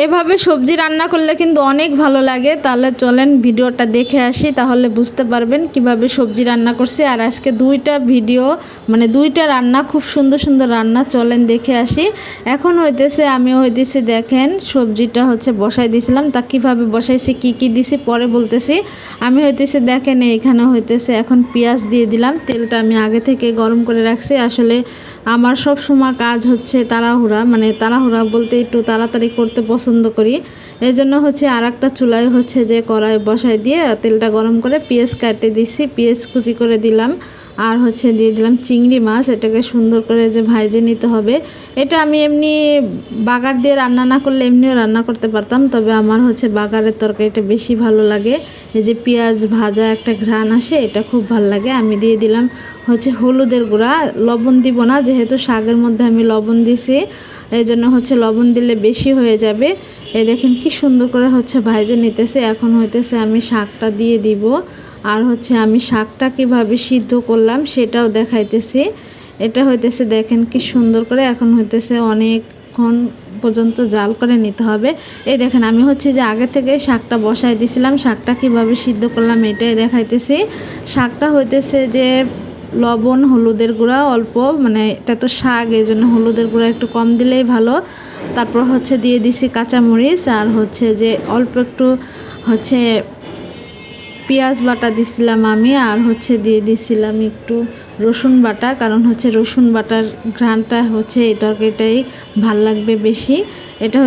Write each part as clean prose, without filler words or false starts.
এভাবে সবজি রান্না করলে কিন্তু অনেক ভালো লাগে। তাহলে চলেন ভিডিওটা দেখে আসি, তাহলে বুঝতে পারবেন কিভাবে সবজি রান্না করছি। আর আজকে দুইটা ভিডিও মানে দুইটা রান্না, খুব সুন্দর সুন্দর রান্না, চলেন দেখে আসি। এখন আমি হইতেছে দেখেন সবজিটা বসাই দিয়েছিলাম, তা কীভাবে বসাইছি কী কী দিছি পরে বলতেছি। আমি দেখেন এখানে এখন পেঁয়াজ দিয়ে দিলাম। তেলটা আমি আগে থেকে গরম করে রাখছি। আসলে আমার সব সময় কাজ তাড়াহুড়া, মানে তাড়াহুড়া বলতে একটু তাড়াতাড়ি করতে পছন্দ করি। এই জন্য আর একটা চুলায় যে কড়াই বসাই দিয়ে তেলটা গরম করে পেঁয়াজ কাটে দিছি, পেঁয়াজ কুচি করে দিলাম। আর দিয়ে দিলাম চিংড়ি মাছ, এটাকে সুন্দর করে ভাইজে নিতে হবে। এটা আমি এমনি বাগার দিয়ে রান্না না করলে এমনিও রান্না করতে পারতাম, তবে আমার বাগারের তরকারিটা বেশি ভালো লাগে। এই যে পেঁয়াজ ভাজা একটা ঘ্রাণ আসে, এটা খুব ভালো লাগে। আমি দিয়ে দিলাম হলুদের গুঁড়া, লবণ দিব না যেহেতু শাকের মধ্যে আমি লবণ দিছি, এই জন্য লবণ দিলে বেশি হয়ে যাবে। এই দেখেন কি সুন্দর করে ভাইজে নিতেছে। এখন আমি শাকটা দিয়ে দিব। আর আমি শাকটা কীভাবে সিদ্ধ করলাম সেটাও দেখাইতেছি। এটা দেখেন কি সুন্দর করে এখন অনেকক্ষণ পর্যন্ত জাল করে নিতে হবে। এই দেখেন আমি যে আগে থেকে শাকটা বসাই দিয়েছিলাম, শাকটা কিভাবে সিদ্ধ করলাম এটাই দেখাইতেছি। শাকটা যে লবণ হলুদের গুঁড়া অল্প, মানে এটা তো শাক এই জন্য হলুদের গুঁড়া একটু কম দিলেই ভালো। তারপর দিয়ে দিছি কাঁচামরিচ, আর যে অল্প একটু পেঁয়াজ বাটা দিছিলাম আমি। আর দিয়ে দিছিলাম একটু রসুন বাটা, কারণ রসুন বাটার ঘ্রাণটা এই তরকারিটাই ভাল লাগবে বেশি। এটা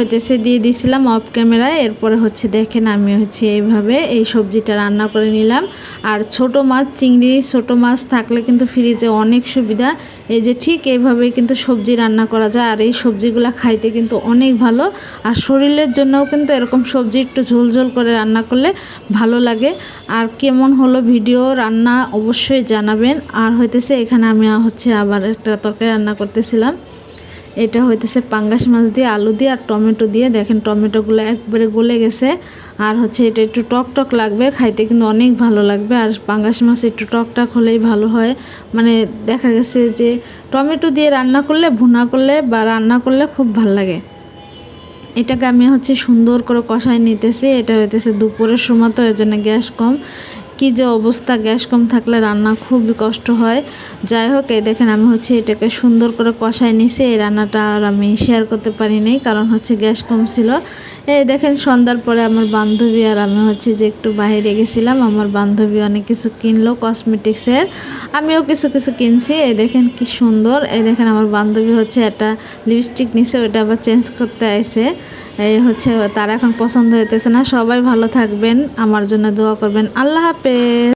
দিয়ে দিছিলাম অফ ক্যামেরায়। এরপরে দেখেন আমি এইভাবে এই সবজিটা রান্না করে নিলাম। আর ছোট মাছ, চিংড়ি ছোট মাছ থাকলে কিন্তু ফ্রিজে অনেক সুবিধা। এই যে ঠিক এইভাবেই কিন্তু সবজি রান্না করা যায়। আর এই সবজিগুলো খাইতে কিন্তু অনেক ভালো, আর শরীরের জন্যও কিন্তু এরকম সবজি একটু ঝোল ঝোল করে রান্না করলে ভালো লাগে। আর কেমন হলো ভিডিও রান্না অবশ্যই জানাবেন। আর এখানে আমি আবার একটা তরকারি রান্না করতেছিলাম। এটা পাঙ্গাস মাছ দিয়ে আলু দিয়ে আর টমেটো দিয়ে, দেখেন টমেটোগুলো একবারে গলে গেছে। আর এটা একটু টক টক লাগবে, খাইতে কিন্তু অনেক ভালো লাগবে। আর পাঙ্গাস মাছ একটু টক টক হলেই ভালো হয়। মানে দেখা গেছে যে টমেটো দিয়ে রান্না করলে, ভুনা করলে বা রান্না করলে খুব ভালো লাগে। এটাকে আমি সুন্দর করে কষাই নিতেছি। এটা দুপুরের সময়, তো এর জন্য গ্যাস কম। কি যে অবস্থা, গ্যাস কম থাকলে রান্না খুবই কষ্ট হয়। যাই হোক, এই দেখেন আমি এটাকে সুন্দর করে কষাই নিছি। এই রান্নাটা আর আমি শেয়ার করতে পারি নাই, কারণ গ্যাস কম ছিল। এই দেখেন সন্ধ্যার পরে আমার বান্ধবী আর আমি যে একটু বাইরে গেছিলাম। আমার বান্ধবী অনেক কিছু কিনলো কসমেটিক্সের, আমিও কিছু কিছু কিনছি। এই দেখেন কি সুন্দর। এই দেখেন আমার বান্ধবী একটা লিপস্টিক নিছে, ওইটা আবার চেঞ্জ করতে আইছে। এই তার এখন পছন্দ হইতেছে না। সবাই ভালো থাকবেন, আমার জন্য দোয়া করবেন। আল্লাহ হাফেজ।